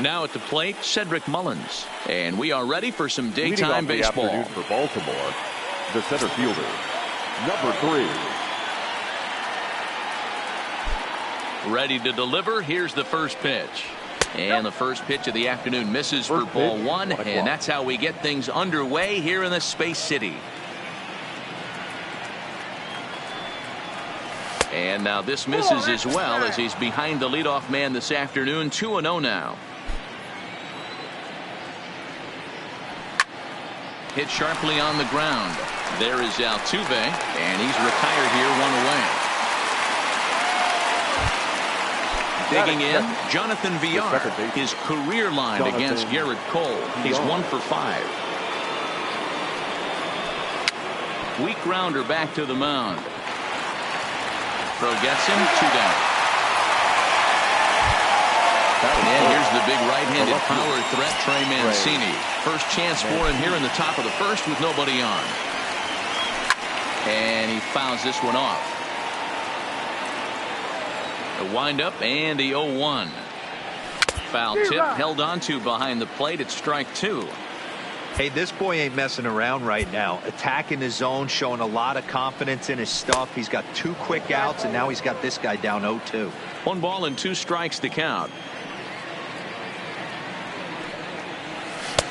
Now at the plate, Cedric Mullins. And we are ready for some daytime baseball. For Baltimore, the center fielder, number 3. Ready to deliver. Here's the first pitch. And the first pitch of the afternoon misses for ball 1. And that's how we get things underway here in the Space City. And now this misses as well as he's behind the leadoff man this afternoon. 2-0 now. Hit sharply on the ground. There is Altuve, and he's retired here, 1 away. Digging in, Jonathan Villar, his career line against Garrett Cole. He's 1 for 5. Weak grounder back to the mound. Throw gets him, 2 down. And here's the big right-handed power threat, Trey Mancini. First chance for him here in the top of the first with nobody on. And he fouls this one off. A windup and the 0-1. Foul tip held on to behind the plate at strike 2. Hey, this boy ain't messing around right now. Attacking his zone, showing a lot of confidence in his stuff. He's got 2 quick outs, and now he's got this guy down 0-2. 1 ball and 2 strikes to count.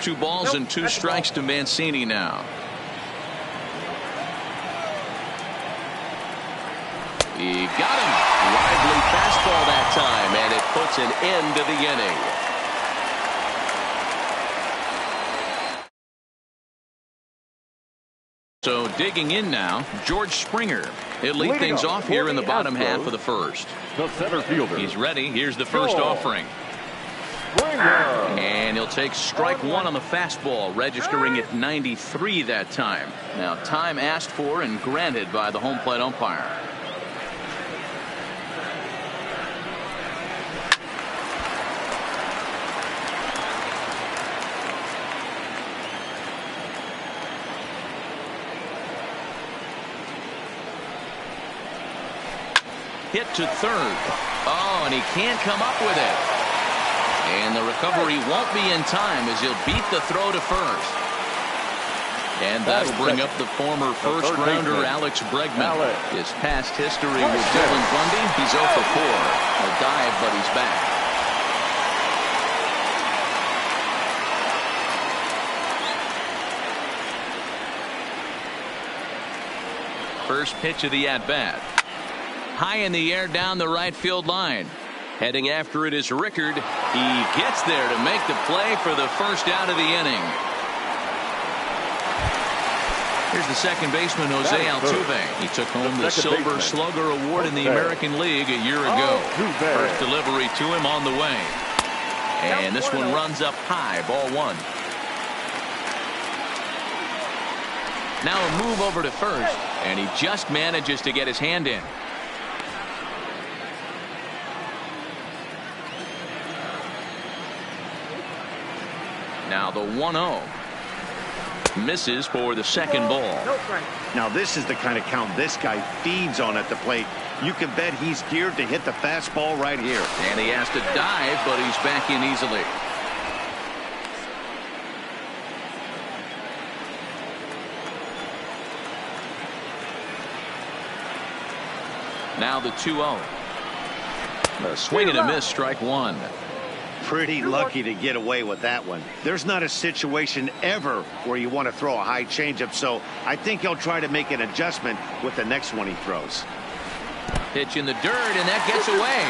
2 balls and 2 strikes to Mancini now. He got him. Lively fastball that time, and it puts an end to the inning. So digging in now, George Springer. He'll lead things off here in the bottom half of the first. The center fielder. He's ready. Here's the first offering. And he'll take strike 1 on the fastball, registering at 93 that time. Now time asked for and granted by the home plate umpire. Hit to third. Oh, and he can't come up with it. And the recovery won't be in time as he'll beat the throw to first. And that'll bring up the former first-rounder Alex Bregman. His past history with Dylan Bundy, he's 0 for 4. A dive, but he's back. First pitch of the at-bat. High in the air down the right field line. Heading after it is Rickard. He gets there to make the play for the first out of the inning. Here's the second baseman, Jose Altuve. He took home the Silver Slugger Award in the American League a year ago. First delivery to him on the way. And this one runs up high, ball 1. Now a move over to first, and he just manages to get his hand in. Now the 1-0. Misses for the second ball. Now this is the kind of count this guy feeds on at the plate. You can bet he's geared to hit the fastball right here. And he has to dive, but he's back in easily. Now the 2-0. A swing and a miss, strike 1. Pretty lucky to get away with that one. There's not a situation ever where you want to throw a high changeup, so I think he'll try to make an adjustment with the next one he throws. Pitch in the dirt, and that gets away.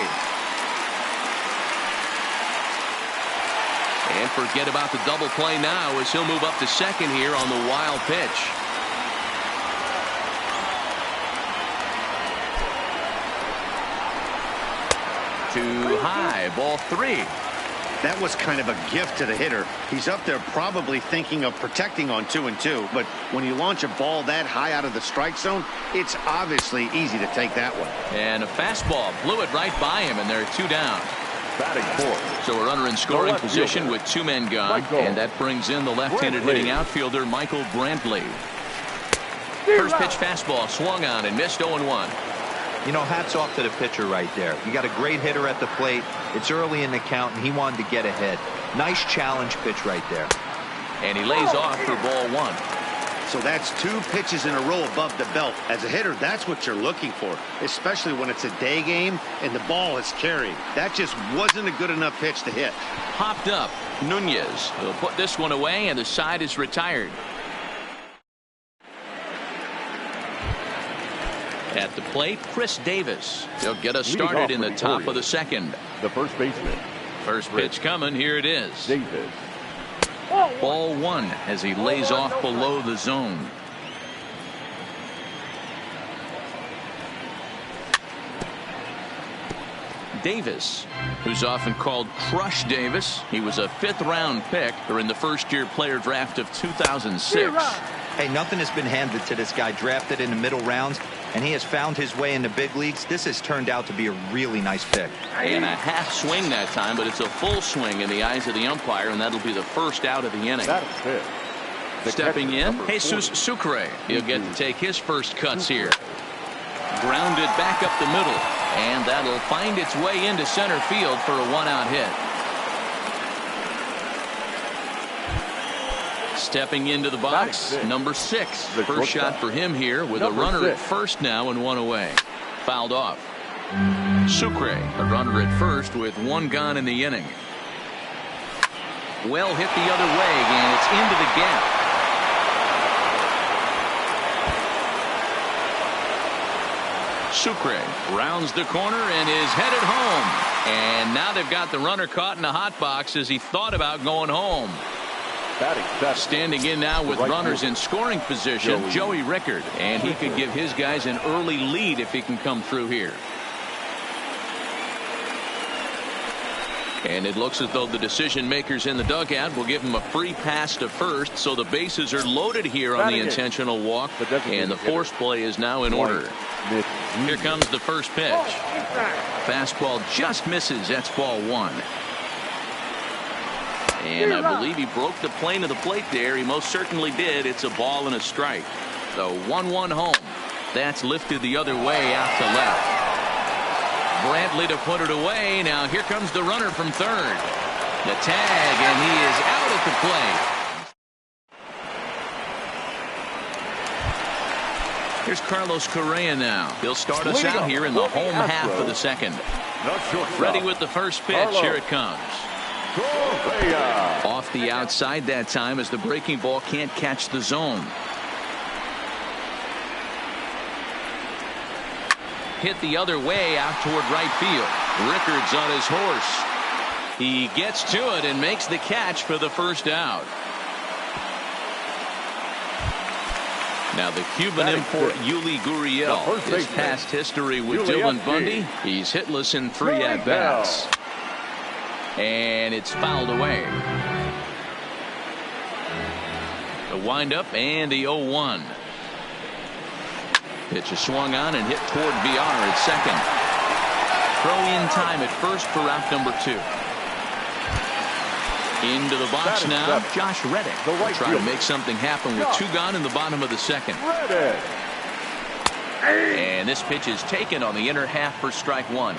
And forget about the double play now as he'll move up to second here on the wild pitch. Too high, ball 3. That was kind of a gift to the hitter. He's up there probably thinking of protecting on 2-2, but when you launch a ball that high out of the strike zone, it's obviously easy to take that one. And a fastball blew it right by him, and they're 2 down. Batting 4. So a runner in scoring position with 2 men gone, and that brings in the left-handed hitting outfielder Michael Brantley. First pitch fastball swung on and missed 0-1. You know, hats off to the pitcher right there. You got a great hitter at the plate. It's early in the count, and he wanted to get ahead. Nice challenge pitch right there. And he lays off for ball one. So that's 2 pitches in a row above the belt. As a hitter, that's what you're looking for, especially when it's a day game and the ball is carried. That just wasn't a good enough pitch to hit. Popped up. Nunez will put this one away, and the side is retired. At the plate, Chris Davis. He'll get us started in the top of the second. The first baseman. First pitch coming. Here it is. Davis. Ball one as he lays off below the zone. Davis, who's often called Crush Davis. He was a 5th-round pick during the first-year player draft of 2006. Hey, nothing has been handed to this guy, drafted in the middle rounds, and he has found his way in the big leagues. This has turned out to be a really nice pick. And a half swing that time, but it's a full swing in the eyes of the umpire, and that'll be the first out of the inning. That's it. Stepping in, Jesus Sucre. He'll get to take his first cuts here. Grounded back up the middle, and that'll find its way into center field for a 1-out hit. Stepping into the box, number 6. First shot for him here with a runner at first now and 1 away. Fouled off. Sucre, a runner at first with 1 gone in the inning. Well hit the other way, and it's into the gap. Sucre rounds the corner and is headed home. And now they've got the runner caught in a hot box as he thought about going home. Standing in now with runners in scoring position, Joey Rickard. And he could give his guys an early lead if he can come through here. And it looks as though the decision makers in the dugout will give him a free pass to first, so the bases are loaded here on the intentional walk, and the force play is now in order. Here comes the first pitch. Fastball just misses. That's ball 1. And I believe he broke the plane of the plate there. He most certainly did. It's a ball and a strike. The 1-1 home. That's lifted the other way out to left. Brantley to put it away. Now here comes the runner from third. The tag, and he is out at the plate. Here's Carlos Correa now. He'll start us out here in the home half of the second. Ready with the first pitch. Here it comes. Off the outside that time as the breaking ball can't catch the zone. Hit the other way out toward right field. Rickard's on his horse. He gets to it and makes the catch for the first out. Now the Cuban import Yuli Gurriel. His past history with Dylan Bundy. He's hitless in 3 at-bats. And it's fouled away. The windup and the 0-1. Pitch is swung on and hit toward VR at second. Throw in time at first for out number 2. Into the box now, Josh Reddick. Trying to make something happen with 2 gone in the bottom of the second. And this pitch is taken on the inner half for strike 1.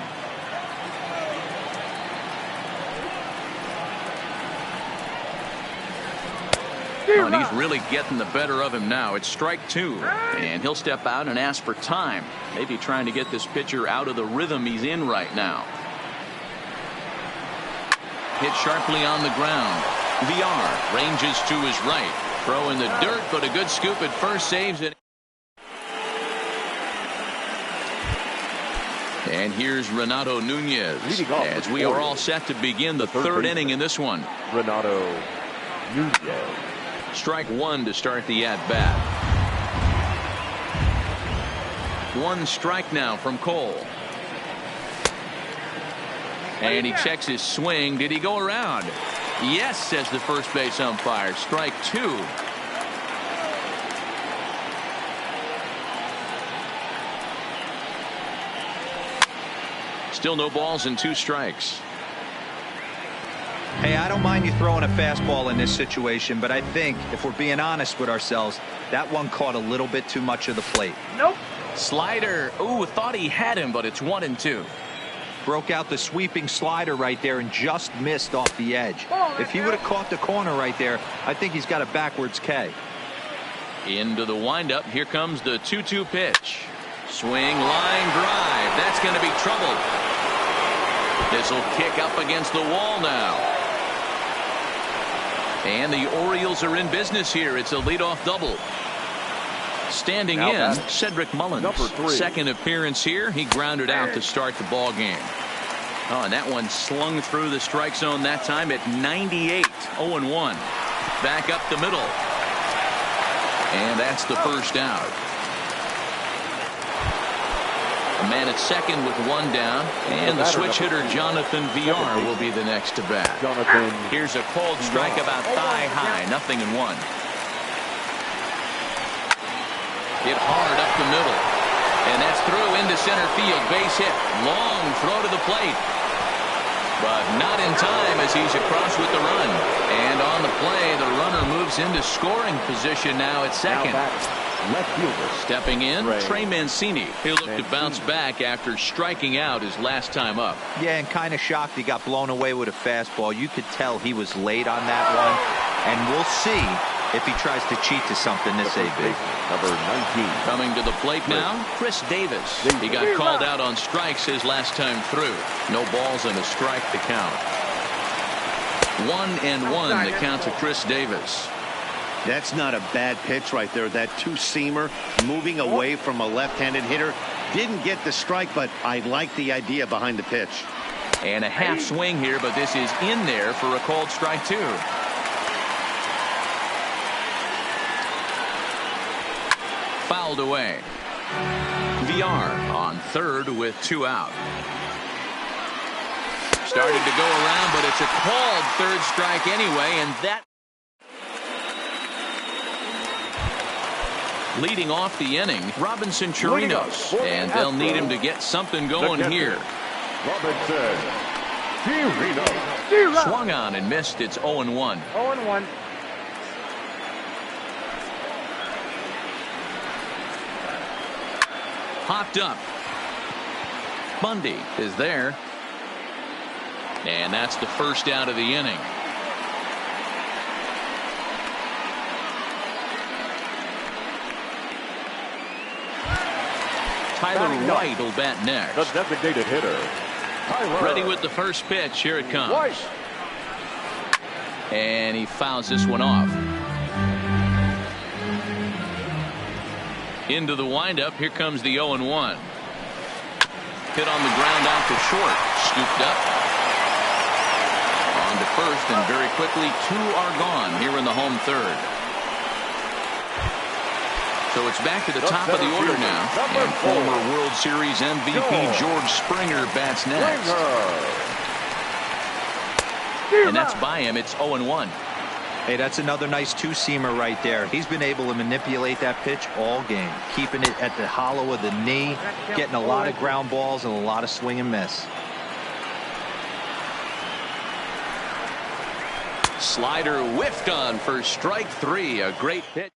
Oh, and he's really getting the better of him now. It's strike 2. And he'll step out and ask for time. Maybe trying to get this pitcher out of the rhythm he's in right now. Hit sharply on the ground. VR ranges to his right. Throw in the dirt, but a good scoop at first saves it. And here's Renato Nunez as we are all set to begin the third inning in this one. Renato Nunez. Strike 1 to start the at-bat. 1 strike now from Cole. And he checks his swing. Did he go around? Yes, says the first base umpire. Strike 2. Still no balls and 2 strikes. Hey, I don't mind you throwing a fastball in this situation, but I think if we're being honest with ourselves, that one caught a little bit too much of the plate. Nope. Slider. Ooh, thought he had him, but it's 1-2. Broke out the sweeping slider right there and just missed off the edge. If he would have caught the corner right there, I think he's got a backwards K. Into the windup. Here comes the 2-2 pitch. Swing, line drive. That's going to be trouble. This will kick up against the wall now. And the Orioles are in business here. It's a leadoff double. Standing in, Cedric Mullins. Second appearance here. He grounded out to start the ball game. Oh, and that one slung through the strike zone that time at 98. 0-1. Back up the middle. And that's the first out. A man at second with one down. And the switch hitter, Jonathan Villar, will be the next to bat. Here's a called strike about thigh high. 0-1. Hit hard up the middle. And that's through into center field. Base hit. Long throw to the plate. But not in time as he's across with the run. And on the play, the runner moves into scoring position now at second. Left fielder. Stepping in, Trey Mancini. He'll look to bounce back after striking out his last time up. Yeah, and kind of shocked he got blown away with a fastball. You could tell he was late on that one. And we'll see if he tries to cheat to something this AB. Number 19. Coming to the plate now, Chris Davis. He got called out on strikes his last time through. No balls and a strike to count. 1-1 the count to Chris Davis. That's not a bad pitch right there. That two-seamer moving away from a left-handed hitter. Didn't get the strike, but I like the idea behind the pitch. And a half swing here, but this is in there for a called strike too. Fouled away. Villar on third with 2 out. Started to go around, but it's a called third strike anyway, and that leading off the inning, Robinson Chirinos, and they'll need him to get something going here. Robinson Chirinos. Swung on and missed. It's 0-1. 0-1. Popped up. Bundy is there. And that's the first out of the inning. Tyler White will bat next. The designated hitter. Tyler. Ready with the first pitch. Here it comes. White. And he fouls this one off. Into the windup. Here comes the 0-1. Hit on the ground out to short. Scooped up. On to first, and very quickly 2 are gone here in the home third. So it's back to the top of the order now. And former World Series MVP George Springer bats next. And that's by him. It's 0-1. Hey, that's another nice two-seamer right there. He's been able to manipulate that pitch all game, keeping it at the hollow of the knee, getting a lot of ground balls and a lot of swing and miss. Slider whiffed on for strike 3. A great pitch.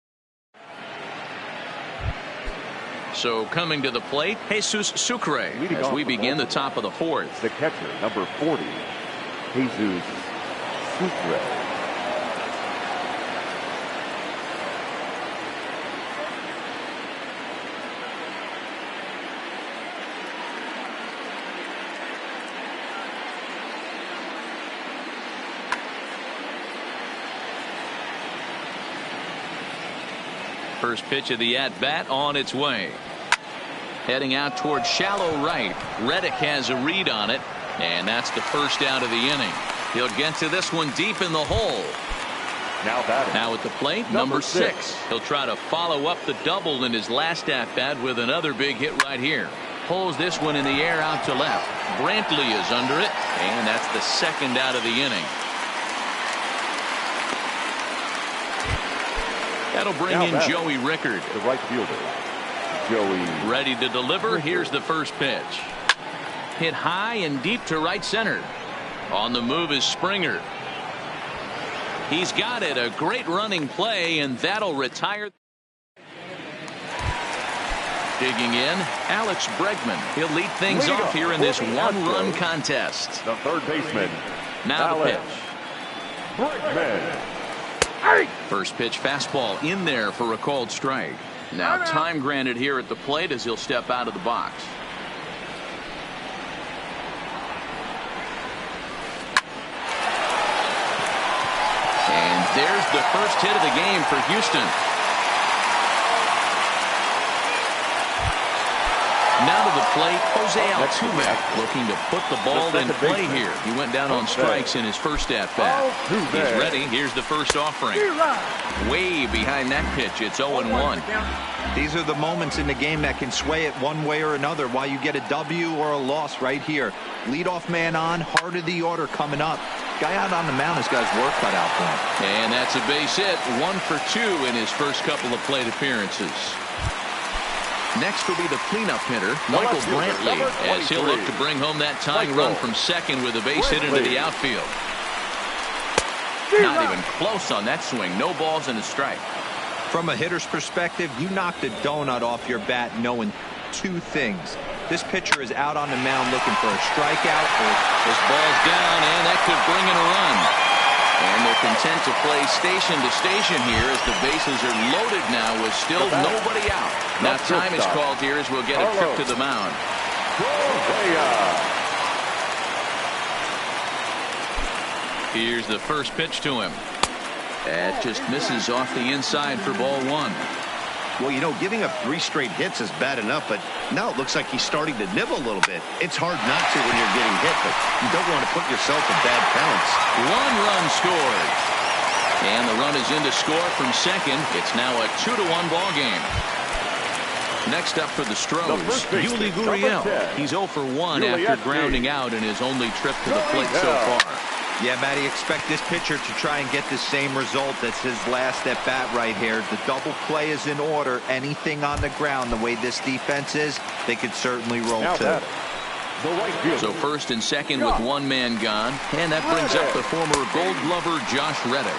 So coming to the plate, Jesus Sucre as we begin the top of the fourth. The catcher, number 40, Jesus Sucre. First pitch of the at-bat on its way. Heading out towards shallow right. Reddick has a read on it, and that's the first out of the inning. He'll get to this one deep in the hole. Now at the plate, number 6. He'll try to follow up the double in his last at-bat with another big hit right here. Pulls this one in the air out to left. Brantley is under it, and that's the second out of the inning. That'll bring in Joey Rickard. The right fielder, Joey. Ready to deliver. Here's the first pitch. Hit high and deep to right center. On the move is Springer. He's got it. A great running play, and that'll retire. Digging in, Alex Bregman. He'll lead things off here in this one-run contest. The third baseman. Now the pitch. Bregman. First pitch fastball in there for a called strike. Now time granted here at the plate as he'll step out of the box. And there's the first hit of the game for Houston. Now to the plate, Jose Altuve looking to put the ball in play here. He went down on strikes in his first at-bat. He's ready. Here's the first offering. Way behind that pitch. It's 0-1. These are the moments in the game that can sway it one way or another, why you get a W or a loss right here. Leadoff man on, heart of the order coming up. Guy out on the mound has got his work cut out for him. And that's a base hit. 1 for 2 in his first couple of plate appearances. Next will be the cleanup hitter, Michael Brantley, as he'll look to bring home that tying run from second with a base hit into the outfield. Not even close on that swing. No balls and a strike. From a hitter's perspective, you knocked a donut off your bat knowing two things. This pitcher is out on the mound looking for a strikeout. This ball's down, and that could bring in a run. And they're content to play station to station here as the bases are loaded now with still nobody out. Now time is called here as we'll get a trip to the mound. Here's the first pitch to him. That just misses off the inside for ball 1. Well, you know, giving up 3 straight hits is bad enough, but now it looks like he's starting to nibble a little bit. It's hard not to when you're getting hit, but you don't want to put yourself in bad counts. 1 run scored. And the run is in to score from second. It's now a 2-1 ball game. Next up for the Stros, Yuli Gurriel. He's 0 for 1 after grounding out in his only trip to the plate so far. Yeah, Matty, expect this pitcher to try and get the same result as his last at bat right here. The double play is in order. Anything on the ground, the way this defense is, they could certainly roll too. So first and second with 1 man gone, and that brings up the former Gold Glover Josh Reddick.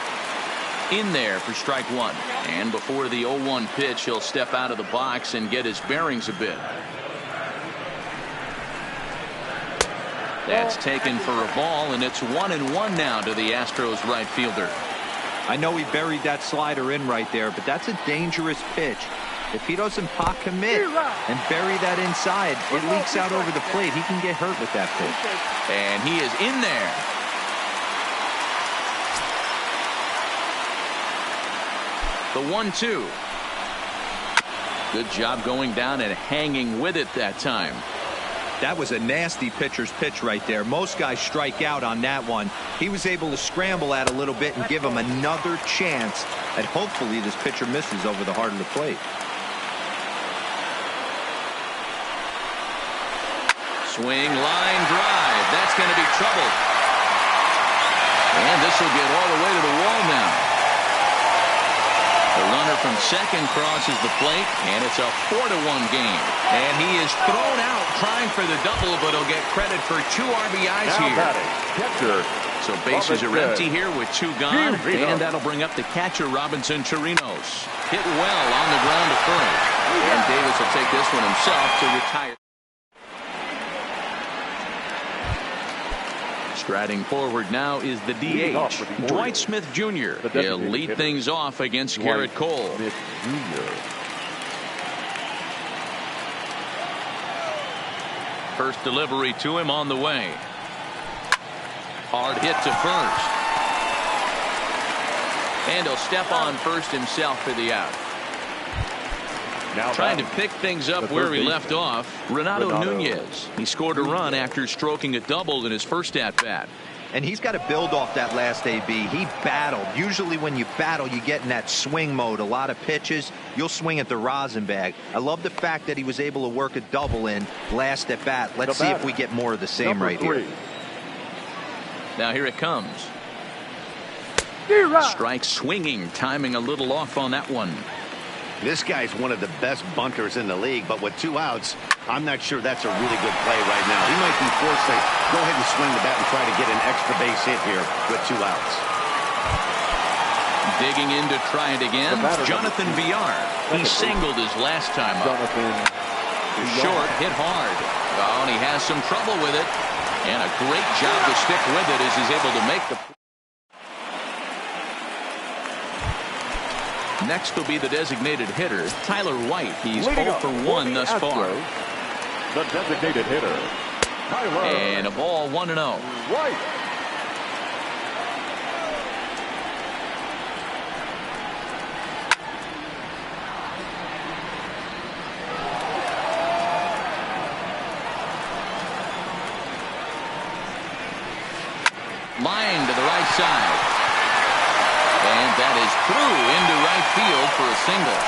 In there for strike 1. And before the 0-1 pitch, he'll step out of the box and get his bearings a bit. That's taken for a ball, and it's 1-1 now to the Astros right fielder. I know he buried that slider in right there, but that's a dangerous pitch. If he doesn't pot commit and bury that inside, it leaks out over the plate. He can get hurt with that pitch. And he is in there. The 1-2. Good job going down and hanging with it that time. That was a nasty pitcher's pitch right there. Most guys strike out on that one. He was able to scramble at a little bit and give him another chance. And hopefully this pitcher misses over the heart of the plate. Swing, line drive. That's going to be trouble. And this will get all the way to the wall now. The runner from second crosses the plate, and it's a 4-1 game. And he is thrown out trying for the double, but he'll get credit for 2 RBIs here. So bases are empty here with 2 gone, and that'll bring up the catcher, Robinson Chirinos. Hit well on the ground to first. And Davis will take this one himself to retire. Striding forward now is the DH, Dwight Smith Jr. He'll lead things off against Garrett Cole. First delivery to him on the way. Hard hit to first. And he'll step on first himself for the out. Now trying to pick things up where he left off, Renato Nunez. He scored a run after stroking a double in his first at-bat. And he's got to build off that last AB. He battled. Usually when you battle, you get in that swing mode. A lot of pitches, you'll swing at the rosin bag. I love the fact that he was able to work a double in last at bat. Let's see if we get more of the same right here. Now here it comes. Strike swinging, timing a little off on that one. This guy's one of the best bunters in the league, but with 2 outs, I'm not sure that's a really good play right now. He might be forced to go ahead and swing the bat and try to get an extra base hit here with 2 outs. Digging in to try it again, Jonathan Villar. He singled his last time up. to short, hit hard. Oh, and he has some trouble with it. And a great job to stick with it as he's able to make the. Next will be the designated hitter, Tyler White. He's 0 for 1 thus far. The designated hitter, Tyler. And a ball 1-0. White. Line to the right side. And that is through into right field for a single.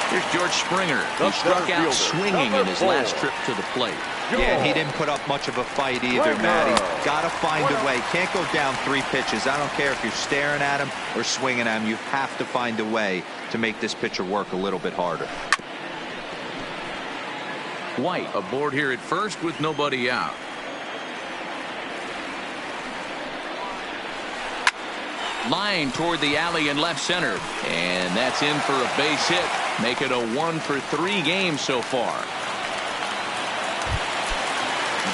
Here's George Springer, who struck out swinging in his last trip to the plate. Yeah, he didn't put up much of a fight either, Matty. Got to find a way. Can't go down 3 pitches. I don't care if you're staring at him or swinging at him. You have to find a way to make this pitcher work a little bit harder. White aboard here at first with nobody out. Line toward the alley in left center. And that's in for a base hit. Make it a 1 for 3 game so far.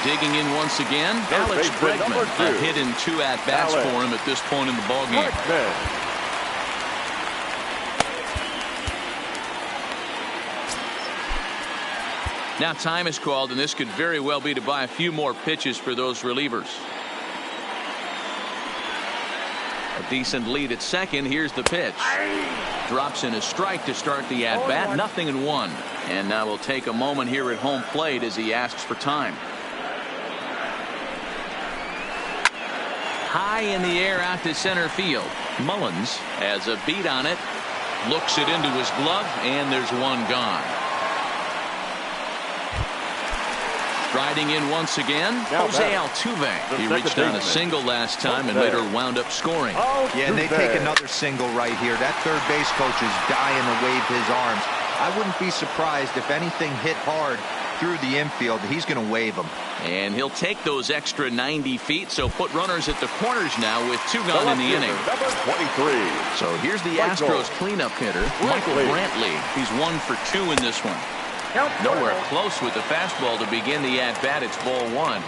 Digging in once again, Alex Bregman. A hit in 2 at-bats for him at this point in the ballgame. Now time is called, and this could very well be to buy a few more pitches for those relievers. A decent lead at second. Here's the pitch. Drops in a strike to start the at-bat. 0-1. And now we'll take a moment here at home plate as he asks for time. High in the air out to center field. Mullins has a beat on it. Looks it into his glove, and there's one gone. Striding in once again, Jose Altuve. He reached on a single last time and later wound up scoring. Yeah, and they take another single right here. That third base coach is dying to wave his arms. I wouldn't be surprised if anything hit hard through the infield. He's going to wave them. And he'll take those extra 90 feet, so put runners at the corners now with 2 gone in the inning. Number 23. So here's the Astros cleanup hitter, Michael Brantley. He's 1 for 2 in this one. Nowhere close with the fastball to begin the at-bat. It's ball 1.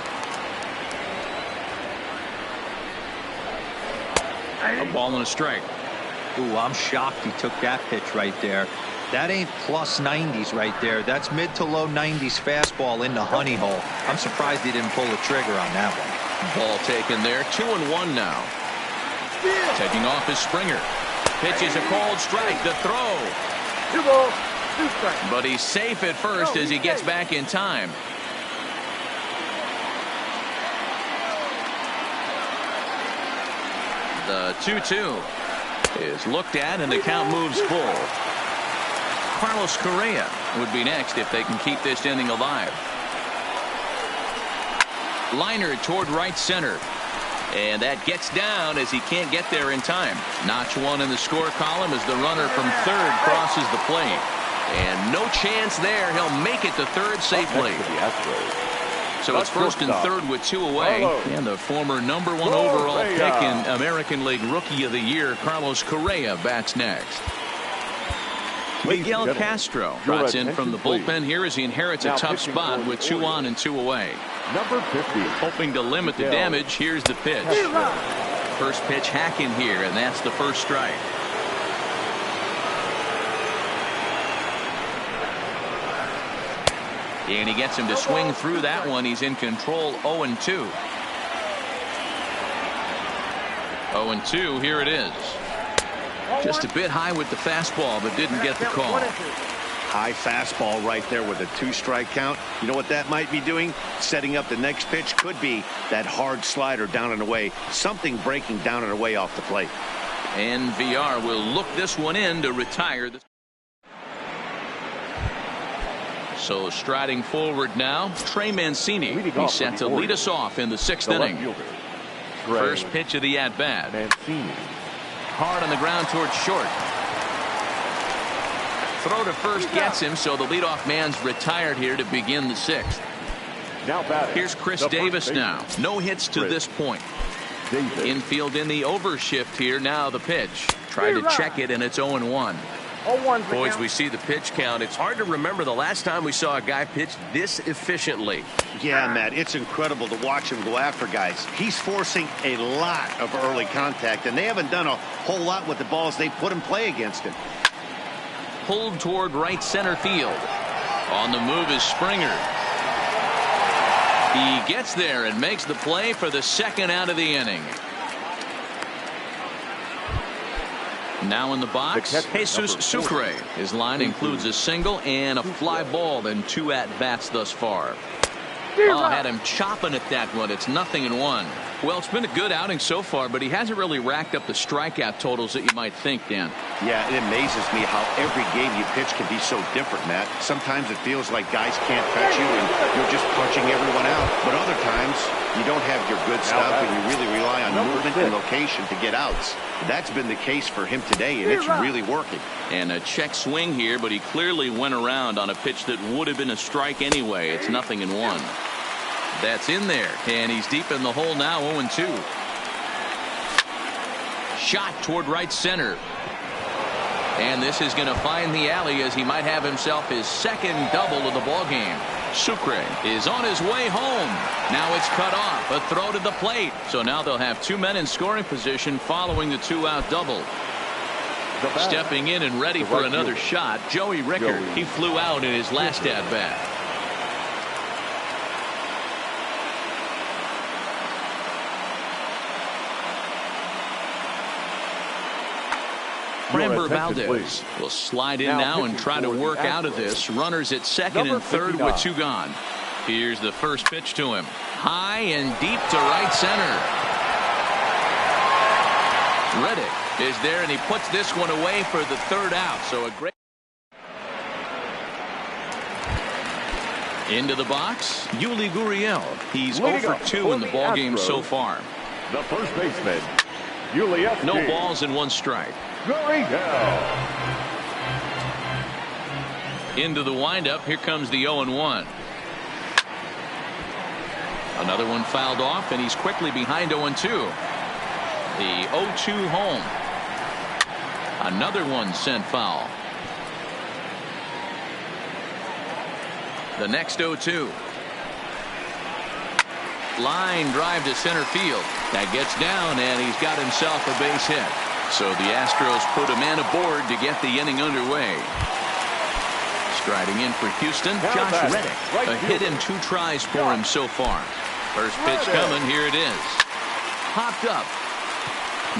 A ball and a strike. Ooh, I'm shocked he took that pitch right there. That ain't plus 90s right there. That's mid to low 90s fastball in the honey hole. I'm surprised he didn't pull the trigger on that one. Ball taken there. 2-1 now. Taking off is Springer. Pitch is a cold strike. The throw. 2 balls. But he's safe at first as he gets back in time. The 2-2 is looked at and the count moves full. Carlos Correa would be next if they can keep this inning alive. Liner toward right center. And that gets down as he can't get there in time. Notch 1 in the score column as the runner from third crosses the plate. And no chance there. He'll make it to third safely. So it's first and third with 2 away. And the former #1 overall pick in American League Rookie of the Year, Carlos Correa, bats next. Miguel Castro trots in from the bullpen here as he inherits a tough spot with 2 on and 2 away. Number 50. Hoping to limit the damage. Here's the pitch. First pitch hacking here, and that's the first strike. And he gets him to swing through that one. He's in control. 0-2. 0-2. Here it is. Just a bit high with the fastball, but didn't get the call. High fastball right there with a 2-strike count. You know what that might be doing? Setting up the next pitch. Could be that hard slider down and away. Something breaking down and away off the plate. And VR will look this one in to retire. So striding forward now, Trey Mancini. He's set to lead us off in the 6th inning. First pitch of the at-bat. Mancini. Hard on the ground towards short. Throw to first gets him, so the leadoff man's retired here to begin the 6th. Now batting. Here's Chris Davis now. No hits to this point. Davis. Infield in the overshift here. Now the pitch. Tried to check it, and it's 0-1. Boys, we see the pitch count. It's hard to remember the last time we saw a guy pitch this efficiently. Yeah, Matt, it's incredible to watch him go after guys. He's forcing a lot of early contact, and they haven't done a whole lot with the balls they put in play against him. Pulled toward right center field. On the move is Springer. He gets there and makes the play for the second out of the inning. Now in the box, Jesus Sucre. His line includes a single and a fly ball and 2 at-bats thus far. Oh, had him chopping at that one. It's 0-1. Well, it's been a good outing so far, but he hasn't really racked up the strikeout totals that you might think, Dan. Yeah, it amazes me how every game you pitch can be so different, Matt. Sometimes it feels like guys can't fetch you and you're just punching everyone out. But other times, you don't have your good stuff and you really rely on movement and location to get outs. That's been the case for him today, and it's really working. And a check swing here, but he clearly went around on a pitch that would have been a strike anyway. It's 0-1. That's in there, and he's deep in the hole now, 0-2. Shot toward right center. And this is going to find the alley as he might have himself his second double of the ballgame. Sucre is on his way home. Now it's cut off. A throw to the plate. So now they'll have 2 men in scoring position following the 2-out double. Stepping in and ready for another shot, Joey Rickard. He flew out in his last at-bat. Framber Valdez will slide in now and try to work out of this. Runners at second and third with 2 gone. Here's the first pitch to him. High and deep to right center. Reddick is there, and he puts this one away for the 3rd out. So a great. Into the box, Yuli Gurriel. He's 0 for 2 in the ballgame so far. The first baseman, Yuli. No balls and 1 strike. Into the windup. Here comes the 0-1. Another one fouled off, and he's quickly behind 0-2. The 0-2 home. Another one sent foul. The next 0-2. Line drive to center field. That gets down, and he's got himself a base hit. So the Astros put a man aboard to get the inning underway. Striding in for Houston, Josh Reddick. A hit in 2 tries for him so far. First pitch coming. Here it is. Popped up.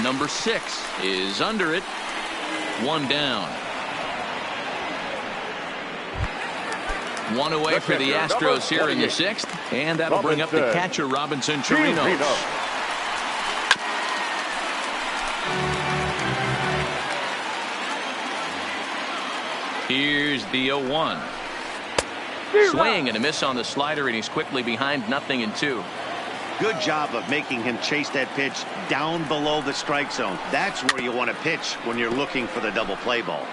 Number 6 is under it. 1 down. 1 away for the Astros here in the 6th. And that'll bring up the catcher, Robinson Chirinos. Here's the 0-1. Swing and a miss on the slider, and he's quickly behind 0-2. Good job of making him chase that pitch down below the strike zone. That's where you want to pitch when you're looking for the double play ball.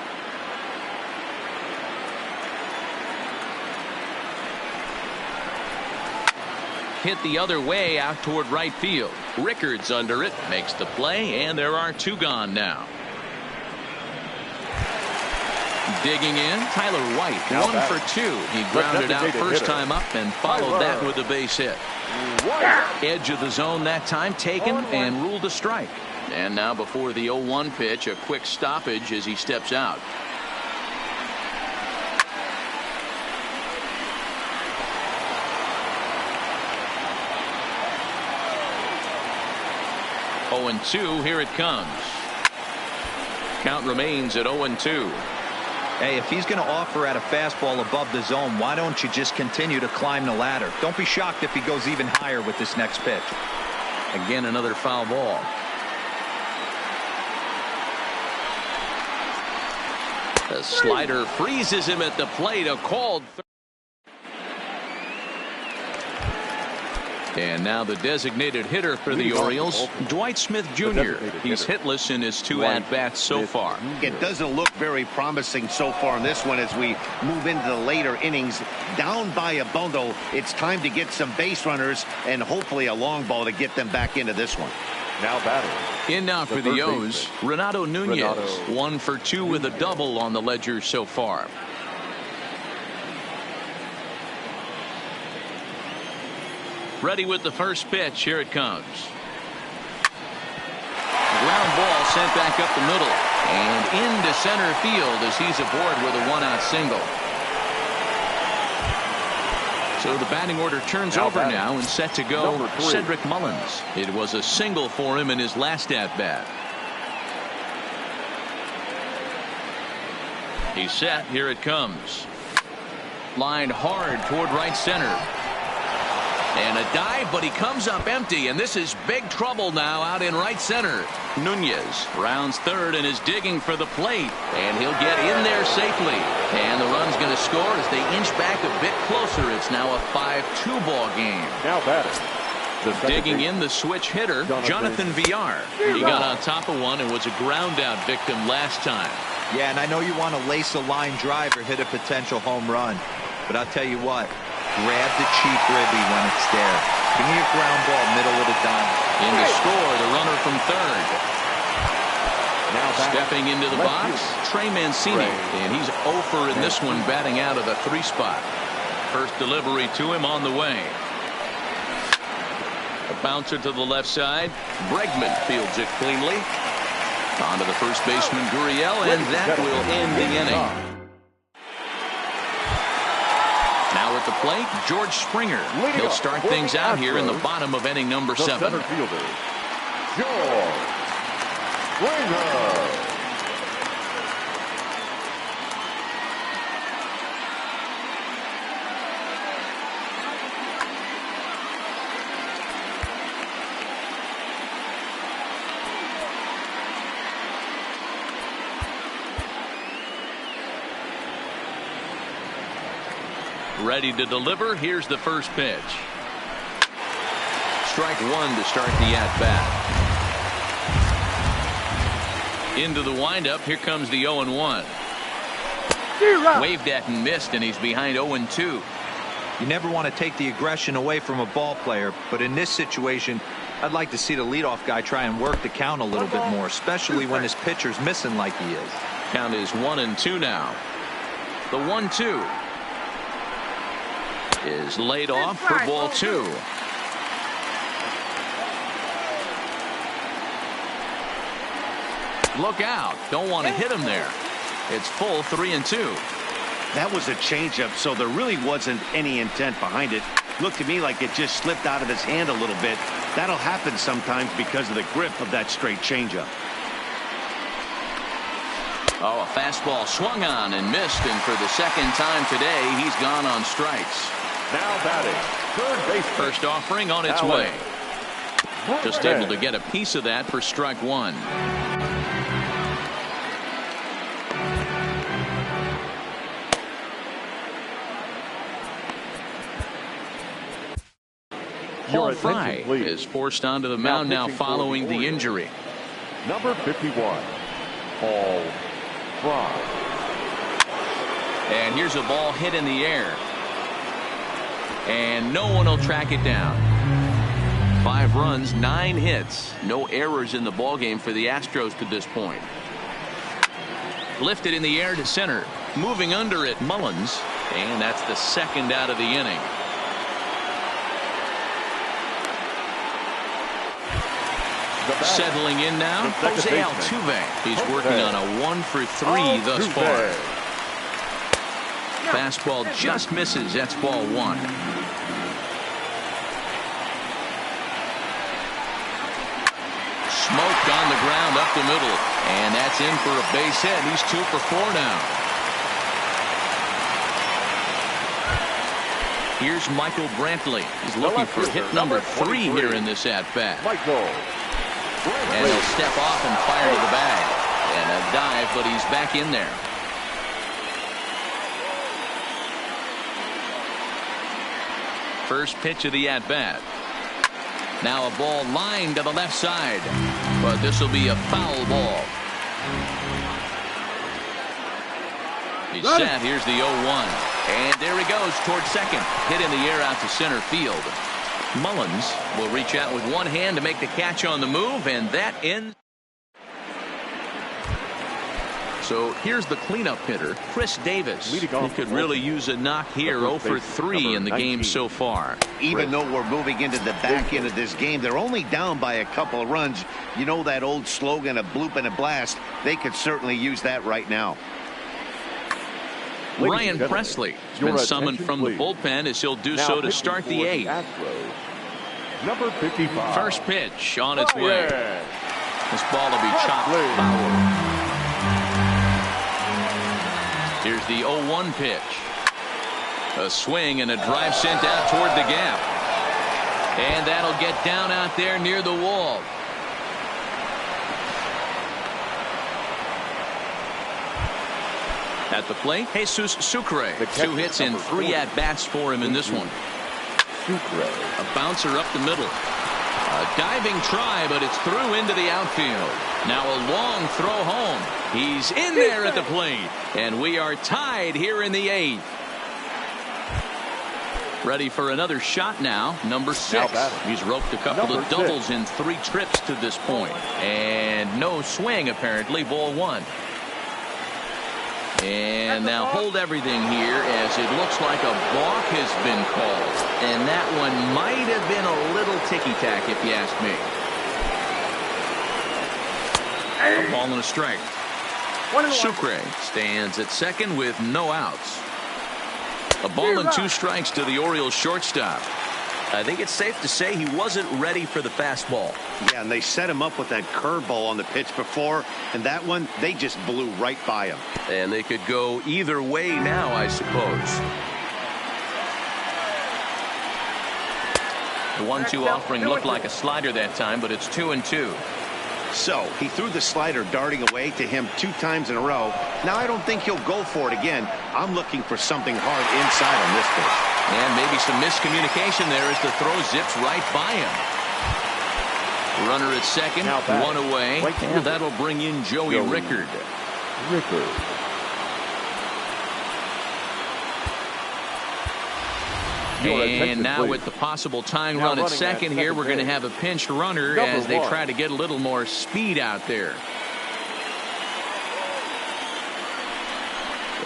Hit the other way out toward right field. Rickard's under it, makes the play, and there are 2 gone now. Digging in, Tyler White, 1 for 2. He grounded out first time up and followed that with a base hit. Edge of the zone that time taken and ruled a strike. And now before the 0-1 pitch, a quick stoppage as he steps out. Oh, 0-2, here it comes. Count remains at 0-2. Hey, if he's going to offer at a fastball above the zone, why don't you just continue to climb the ladder? Don't be shocked if he goes even higher with this next pitch. Again, another foul ball. The slider freezes him at the plate. A called. And now the designated hitter for the Orioles, Dwight Smith Jr. He's hitless in his 2 at-bats so far. It doesn't look very promising so far in this one as we move into the later innings. Down by a bundle, it's time to get some base runners and hopefully a long ball to get them back into this one. Now batting. In now for the O's, Renato Nunez, 1 for 2 with a double on the ledger so far. Ready with the first pitch. Here it comes. Ground ball sent back up the middle and into center field as he's aboard with a 1-out single. So the batting order turns over now and set to go Cedric Mullins. It was a single for him in his last at-bat. He's set. Here it comes. Lined hard toward right center. And a dive, but he comes up empty, and this is big trouble now out in right center. Nunez rounds third and is digging for the plate, and he'll get in there safely. And the run's going to score as they inch back a bit closer. It's now a 5-2 ball game. Now batting. Digging in the switch hitter, Jonathan Villar. He got on top of one and was a ground out victim last time. Yeah, and I know you want to lace a line drive or hit a potential home run, but I'll tell you what. Grab the cheap ribby when it's there. Give me a ground ball, middle of the diamond. In to score, the runner from third. Now stepping into the box, Trey Mancini, and he's 0 for in this one, batting out of the 3 spot. First delivery to him on the way. A bouncer to the left side. Bregman fields it cleanly. On to the first baseman, Gurriel, and that will end the inning. Now at the plate, George Springer. He'll start things out here in the bottom of inning number 7. Center fielder, George Springer. Ready to deliver. Here's the first pitch. Strike 1 to start the at-bat. Into the windup. Here comes the 0-1. Waved at and missed, and he's behind 0-2. You never want to take the aggression away from a ball player, but in this situation, I'd like to see the leadoff guy try and work the count a little bit more, especially when his pitcher's missing like he is. Count is 1-2 now. The 1-2 is laid off for ball 2. Look out. Don't want to hit him there. It's full 3-2. That was a changeup, so there really wasn't any intent behind it. Looked to me like it just slipped out of his hand a little bit. That'll happen sometimes because of the grip of that straight changeup. Oh, a fastball swung on and missed, and for the second time today, he's gone on strikes. Now batting, third base. First offering on its way. Just able to get a piece of that for strike 1. Paul Fry is forced onto the mound now following the injury. Number 51, Paul Fry. And here's a ball hit in the air. And no one will track it down. 5 runs, 9 hits. No errors in the ballgame for the Astros to this point. Lifted in the air to center. Moving under it, Mullins. And that's the second out of the inning. Settling in now, Jose Altuve. He's working on a 1 for 3 thus far. Fastball just misses. That's ball 1. Smoked on the ground up the middle. And that's in for a base hit. He's 2 for 4 now. Here's Michael Brantley. He's looking for hit number 3 here in this at-bat. And he'll step off and fire to the bag. And a dive, but he's back in there. First pitch of the at-bat. Now a ball lined to the left side, but this will be a foul ball. He's set. Here's the 0-1. And there he goes towards second. Hit in the air out to center field. Mullins will reach out with one hand to make the catch on the move, and that ends. So here's the cleanup hitter, Chris Davis. He could really use a knock here. 0 for 3 in the game so far. Even though we're moving into the back end of this game, they're only down by a couple of runs. You know that old slogan, a bloop and a blast. They could certainly use that right now. Ryan Presley has been summoned from the bullpen as he'll do so to start the 8th. Number 55. First pitch on its way. This ball will be chopped foul. Here's the 0-1 pitch. A swing and a drive sent out toward the gap. And that'll get down out there near the wall. At the plate, Jesus Sucre. 2 hits and 3 at-bats for him in this one. A bouncer up the middle. A diving try, but it's through into the outfield. Now a long throw home. He's in there at the plate. And we are tied here in the 8th. Ready for another shot now. Number 6. He's roped a couple of doubles in 3 trips to this point. And no swing, apparently. Ball 1. And now hold everything here as it looks like a balk has been called. And that one might have been a little ticky-tack if you ask me. A ball and a strike. Sucre stands at second with no outs. A ball and 2 strikes to the Orioles shortstop. I think it's safe to say he wasn't ready for the fastball. Yeah, and they set him up with that curveball on the pitch before, and that one, they just blew right by him. And they could go either way now, I suppose. The 1-2 offering looked like a slider that time, but it's 2-2. So he threw the slider darting away to him 2 times in a row. Now I don't think he'll go for it again. I'm looking for something hard inside on this pitch. And maybe some miscommunication there as the throw zips right by him. Runner at second, 1 away, and that'll bring in Joey Rickard. And now with the possible tying run at second here, we're going to have a pinched runner as they try to get a little more speed out there.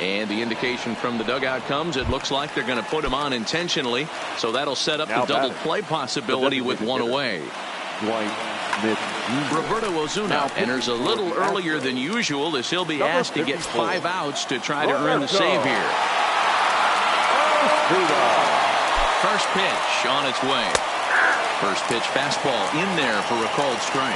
And the indication from the dugout comes, it looks like they're going to put him on intentionally. So that'll set up the double play possibility with 1 away. Roberto Ozuna enters a little earlier than usual as he'll be asked to get 5 outs to try to earn the save here. First pitch on its way. First pitch fastball in there for a called strike.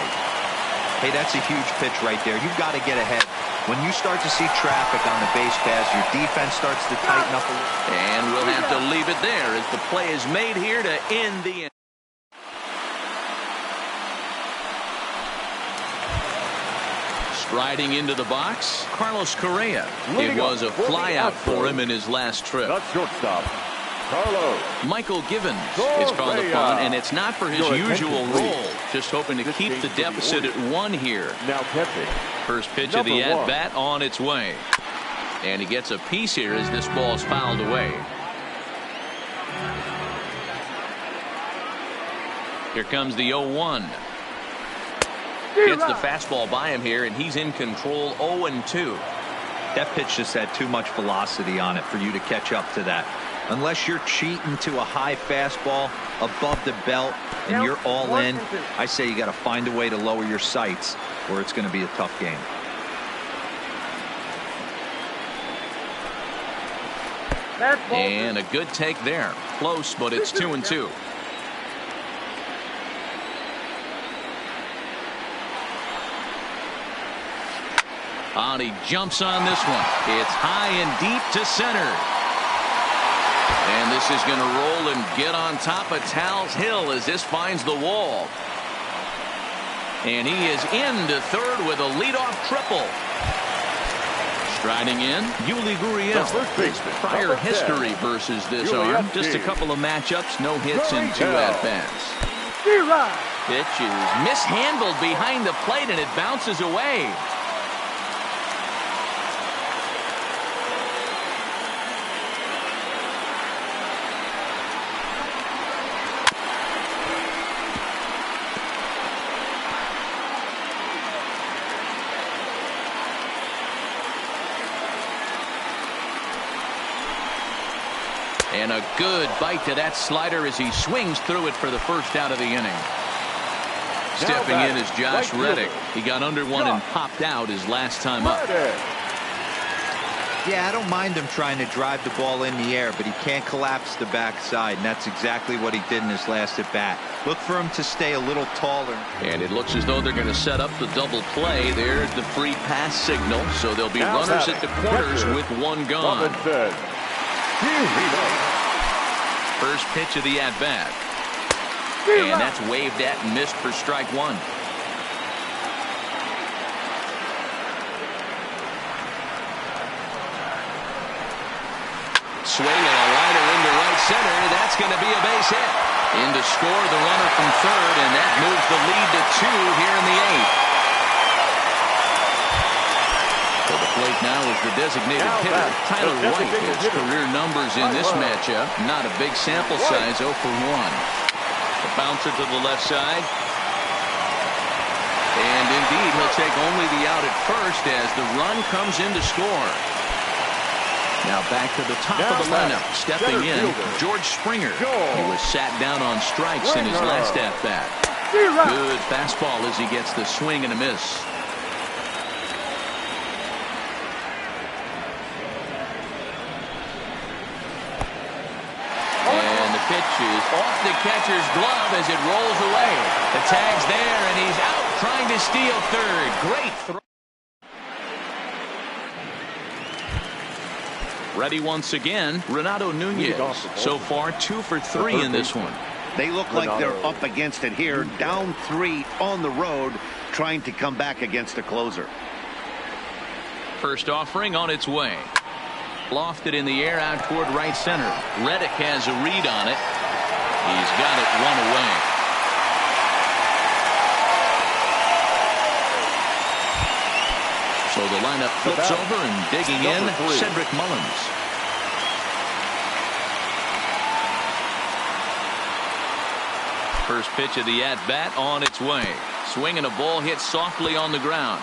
Hey, that's a huge pitch right there. You've got to get ahead. When you start to see traffic on the base pass, your defense starts to tighten up a little. And we'll have to leave it there as the play is made here to end the inning. Striding into the box, Carlos Correa. It was a flyout for him in his last trip. Shortstop, Carlos. Michael Givens is called upon, and it's not for his usual role. Just hoping to keep the deficit at 1 here. Now catching. First pitch of the at-bat on its way. And he gets a piece here as this ball's fouled away. Here comes the 0-1. Gets the fastball by him here, and he's in control 0-2. That pitch just had too much velocity on it for you to catch up to that. Unless you're cheating to a high fastball above the belt and you're all in, I say you got to find a way to lower your sights or it's going to be a tough game. And a good take there. Close, but it's 2-2. And he jumps on this one. It's high and deep to center. And this is going to roll and get on top of Tal's Hill as this finds the wall. And he is into third with a leadoff triple. Striding in, Yuli Gurriel. Prior history versus this arm. Just a couple of matchups, no hits and 2 at-bats. Pitch is mishandled behind the plate, and it bounces away. And a good bite to that slider as he swings through it for the first out of the inning. Stepping in is Josh Reddick. He got under one and popped out his last time up. Yeah, I don't mind him trying to drive the ball in the air, but he can't collapse the backside, and that's exactly what he did in his last at bat. Look for him to stay a little taller. And it looks as though they're going to set up the double play. There's the free pass signal, so there'll be runners at the corners with one gone. First pitch of the at-bat. And that's waved at and missed for strike one. Swing and a liner into right center. That's going to be a base hit. In to score the runner from third, and that moves the lead to 2 here in the 8th. To the plate now is the designated hitter, Tyler White. His career numbers in this matchup, not a big sample size, 0 for 1. The bouncer to the left side. And indeed, he'll take only the out at first as the run comes in to score. Now back to the top of the lineup. Stepping in, George Springer. He was sat down on strikes in his last at-bat. Good fastball as he gets the swing and a miss. Pitch is off the catcher's glove as it rolls away. The tag's there, and he's out trying to steal third. Great throw. Ready once again, Renato Nunez. So far, 2 for 3 in this one. They look like they're up against it here. Down 3 on the road, trying to come back against a closer. First offering on its way. Lofted in the air out toward right center. Reddick has a read on it. He's got it 1 away. So the lineup flips over and digging in, Cedric Mullins. First pitch of the at-bat on its way. Swing and a ball hit softly on the ground.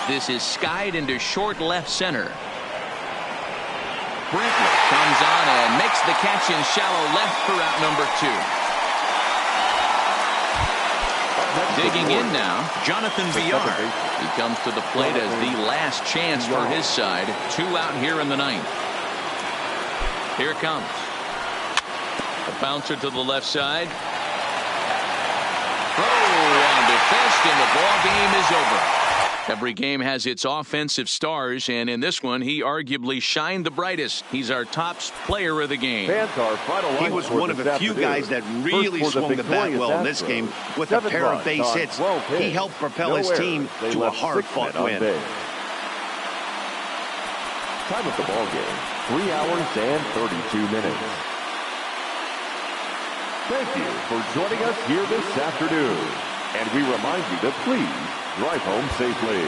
This is skied into short left center. Brinkley comes on and makes the catch in shallow left for out number 2. Digging in now, Jonathan Villar. He comes to the plate as the last chance for his side. 2 out here in the 9th. Here it comes. A bouncer to the left side. Throw on to first, and the ball game is over. Every game has its offensive stars, and in this one, he arguably shined the brightest. He's our top player of the game. He was one of a few guys that really swung the bat well in this game with a pair of base hits. He helped propel his team to a hard-fought win. Time of the ball game, 3 hours and 32 minutes. Thank you for joining us here this afternoon. And we remind you to please drive home safely.